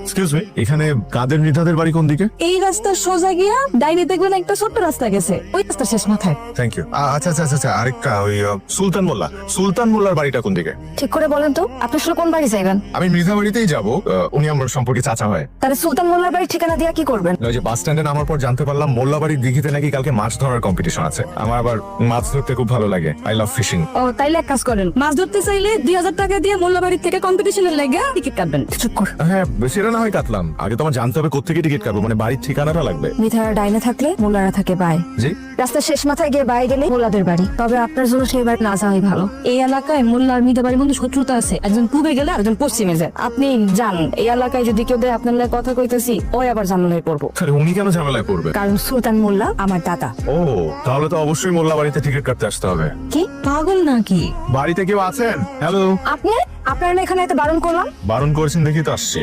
Excuse me, এখানে কাদের মৃধাদের বাড়ি কোন দিকে? এই রাস্তা সোজা গিয়া ডাইনে দেখবেন একটা ছোট্ট রাস্তা গেছে, ওই রাস্তার শেষ মাথায়। Thank you. আচ্ছা আচ্ছা আচ্ছা, আরেকটা ওই সুলতান মোল্লা। সুলতান মোল্লার বাড়িটা কোন দিকে? ঠিক করে বলেন তো, আপনি আসলে কোন বাড়ি যাইবেন? আমি মৃধা বাড়িতেই যাবো, উনি আমার সম্পর্কে চাচা হয়। তাহলে সুলতান মোল্লার বাড়ির ঠিকানা দিয়া কি করবেন? ওই যে বাস স্ট্যান্ডে নামার পর জানতে পারলাম মোল্লা বাড়ির দিঘিতে নাকি কালকে মাছ ধরার কম্পিটিশন আছে। আমার আবার মাছ ধরতে খুব ভালো লাগে, আই লাভ ফিশিং। ও তাইলে এক কাজ করেন, মাছ ধরতে চাইলে 2000 টাকা দিয়ে মোল্লা বাড়ির থেকে কম্পিটিশনের লেগে টিকিট কাটবেন। চুপ কর। হ্যাঁ, সেটা না হয় কাটলাম, আগে তোমার জানতে হবে কোথেকে টিকিট কাটবো, মানে বাড়ির ঠিকানাটা লাগবে। মিঠারা ডাইনে থাকলে মোল্লারা থাকে বাই। জি, রাস্তার শেষ মাথায় গিয়ে বাই গেলে মোল্লাদের বাড়ি। তবে আপনার জন্য সেই বাড়ি না যাওয়াই ভালো। এই এলাকায় মোল্লা আর মিঠা বাড়ির মধ্যে শত্রুতা আছে, একজন পূবে গেলে একজন পশ্চিমে যায়। আপনি যান, এই এলাকায় যদি কেউ দেয় আপনার লাগে কথা কইতেছি, ওই আবার ঝামেলায় পড়বো। আরে উনি কেন ঝামেলায় পড়বে? কারণ সুলতান মোল্লা আমার দাদা। ও, তাহলে তো অবশ্যই মোল্লা বাড়িতে টিকিট কাটতে আসতে হবে। কি পাগল নাকি? বাড়িতে কেউ আছেন? হ্যালো, আপনি আপনার এখানে এত বারণ করলাম? বারণ করেছেন দেখি তো আসছি।